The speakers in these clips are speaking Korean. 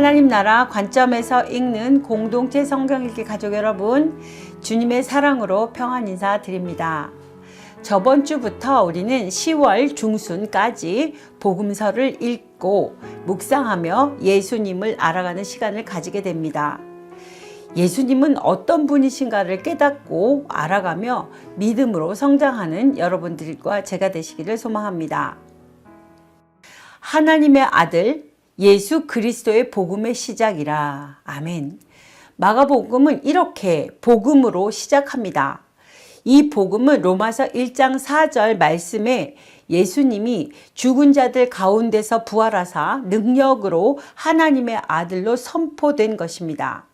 하나님 나라 관점에서 읽는 공동체 성경 읽기 가족 여러분, 주님의 사랑으로 평안 인사드립니다. 저번 주부터 우리는 10월 중순까지 복음서를 읽고 묵상하며 예수님을 알아가는 시간을 가지게 됩니다. 예수님은 어떤 분이신가를 깨닫고 알아가며 믿음으로 성장하는 여러분들과 제가 되시기를 소망합니다. 하나님의 아들 예수 그리스도의 복음의 시작이라. 아멘. 마가복음은 이렇게 복음으로 시작합니다. 이 복음은 로마서 1장 4절 말씀에 예수님이 죽은 자들 가운데서 부활하사 능력으로 하나님의 아들로 선포된 것입니다.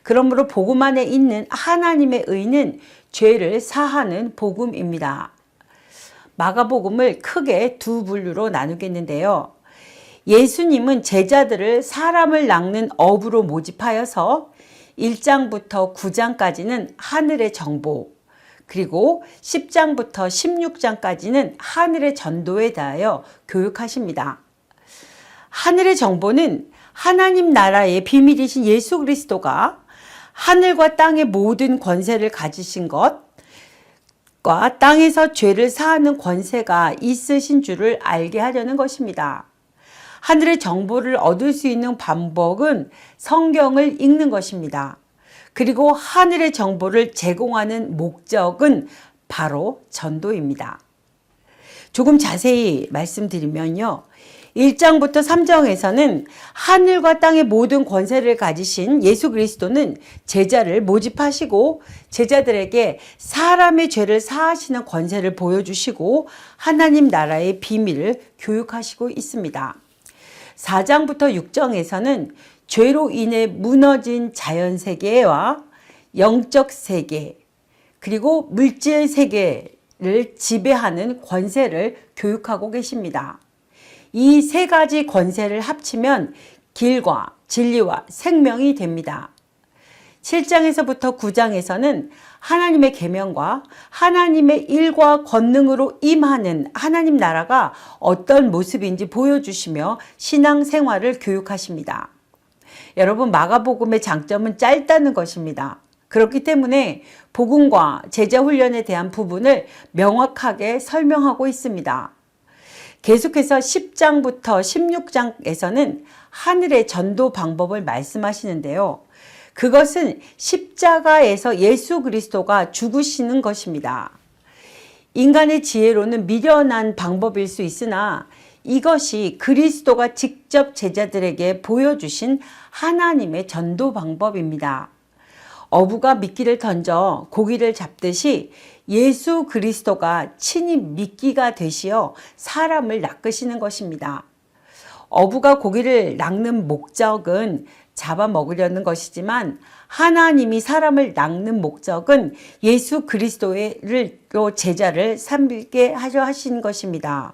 그러므로 복음 안에 있는 하나님의 의는 죄를 사하는 복음입니다. 마가복음을 크게 두 분류로 나누겠는데요. 예수님은 제자들을 사람을 낚는 어부로 모집하여서 1장부터 9장까지는 하늘의 정보, 그리고 10장부터 16장까지는 하늘의 전도에 대하여 교육하십니다. 하늘의 정보는 하나님 나라의 비밀이신 예수 그리스도가 하늘과 땅의 모든 권세를 가지신 것과 땅에서 죄를 사하는 권세가 있으신 줄을 알게 하려는 것입니다. 하늘의 정보를 얻을 수 있는 방법은 성경을 읽는 것입니다. 그리고 하늘의 정보를 제공하는 목적은 바로 전도입니다. 조금 자세히 말씀드리면요. 1장부터 3장에서는 하늘과 땅의 모든 권세를 가지신 예수 그리스도는 제자를 모집하시고 제자들에게 사람의 죄를 사하시는 권세를 보여주시고 하나님 나라의 비밀을 교육하시고 있습니다. 4장부터 6장에서는 죄로 인해 무너진 자연세계와 영적 세계 그리고 물질 세계를 지배하는 권세를 교육하고 계십니다. 이 세 가지 권세를 합치면 길과 진리와 생명이 됩니다. 7장에서부터 9장에서는 하나님의 계명과 하나님의 일과 권능으로 임하는 하나님 나라가 어떤 모습인지 보여주시며 신앙생활을 교육하십니다. 여러분, 마가복음의 장점은 짧다는 것입니다. 그렇기 때문에 복음과 제자훈련에 대한 부분을 명확하게 설명하고 있습니다. 계속해서 10장부터 16장에서는 하늘의 전도 방법을 말씀하시는데요. 그것은 십자가에서 예수 그리스도가 죽으시는 것입니다. 인간의 지혜로는 미련한 방법일 수 있으나 이것이 그리스도가 직접 제자들에게 보여주신 하나님의 전도 방법입니다. 어부가 미끼를 던져 고기를 잡듯이 예수 그리스도가 친히 미끼가 되시어 사람을 낚으시는 것입니다. 어부가 고기를 낚는 목적은 잡아먹으려는 것이지만 하나님이 사람을 낚는 목적은 예수 그리스도를 제자를 삼게 하려 하신 것입니다.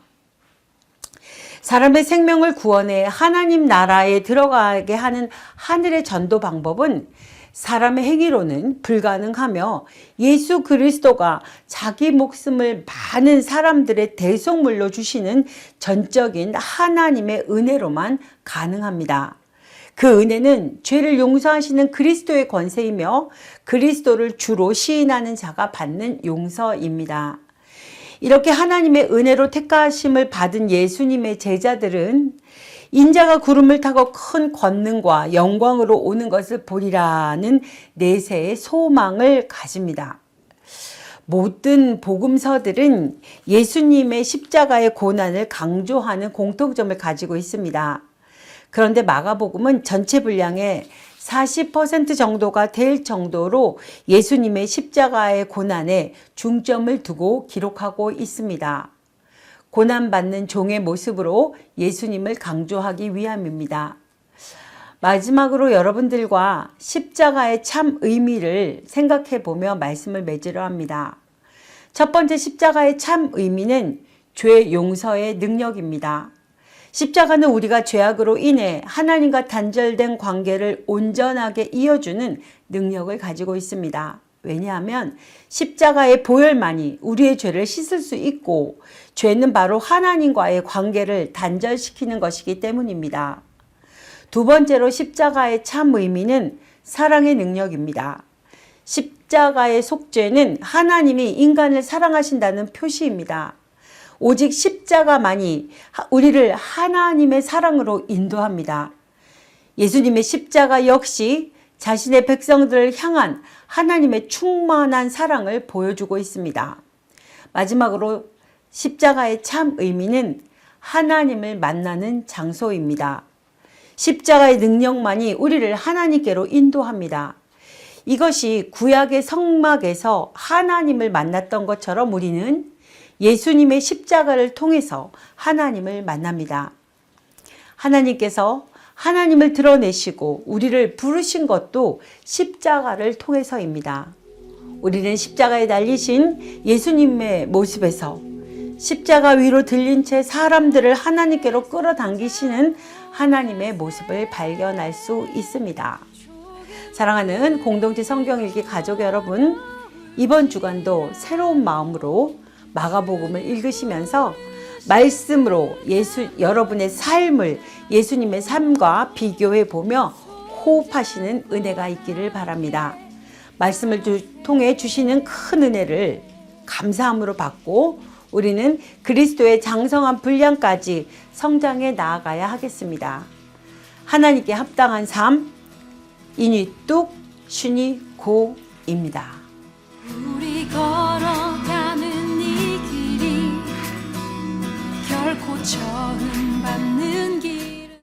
사람의 생명을 구원해 하나님 나라에 들어가게 하는 하늘의 전도 방법은 사람의 행위로는 불가능하며 예수 그리스도가 자기 목숨을 많은 사람들의 대속물로 주시는 전적인 하나님의 은혜로만 가능합니다. 그 은혜는 죄를 용서하시는 그리스도의 권세이며 그리스도를 주로 시인하는 자가 받는 용서입니다. 이렇게 하나님의 은혜로 택하심을 받은 예수님의 제자들은 인자가 구름을 타고 큰 권능과 영광으로 오는 것을 보리라는 내세의 소망을 가집니다. 모든 복음서들은 예수님의 십자가의 고난을 강조하는 공통점을 가지고 있습니다. 그런데 마가복음은 전체 분량의 40% 정도가 될 정도로 예수님의 십자가의 고난에 중점을 두고 기록하고 있습니다. 고난받는 종의 모습으로 예수님을 강조하기 위함입니다. 마지막으로 여러분들과 십자가의 참 의미를 생각해 보며 말씀을 맺으려 합니다. 첫 번째 십자가의 참 의미는 죄 용서의 능력입니다. 십자가는 우리가 죄악으로 인해 하나님과 단절된 관계를 온전하게 이어주는 능력을 가지고 있습니다. 왜냐하면 십자가의 보혈만이 우리의 죄를 씻을 수 있고 죄는 바로 하나님과의 관계를 단절시키는 것이기 때문입니다. 두 번째로 십자가의 참 의미는 사랑의 능력입니다. 십자가의 속죄는 하나님이 인간을 사랑하신다는 표시입니다. 오직 십자가만이 우리를 하나님의 사랑으로 인도합니다. 예수님의 십자가 역시 자신의 백성들을 향한 하나님의 충만한 사랑을 보여주고 있습니다. 마지막으로 십자가의 참 의미는 하나님을 만나는 장소입니다. 십자가의 능력만이 우리를 하나님께로 인도합니다. 이것이 구약의 성막에서 하나님을 만났던 것처럼 우리는 예수님의 십자가를 통해서 하나님을 만납니다. 하나님께서 하나님을 드러내시고 우리를 부르신 것도 십자가를 통해서입니다. 우리는 십자가에 달리신 예수님의 모습에서 십자가 위로 들린 채 사람들을 하나님께로 끌어당기시는 하나님의 모습을 발견할 수 있습니다. 사랑하는 공동체 성경일기 가족 여러분, 이번 주간도 새로운 마음으로 마가복음을 읽으시면서 말씀으로 여러분의 삶을 예수님의 삶과 비교해 보며 호흡하시는 은혜가 있기를 바랍니다. 말씀을 통해 주시는 큰 은혜를 감사함으로 받고 우리는 그리스도의 장성한 분량까지 성장해 나아가야 하겠습니다. 하나님께 합당한 삶, 이니 뚝 쉬니 고입니다. 우리 걸어가는 이 길이 결코 처음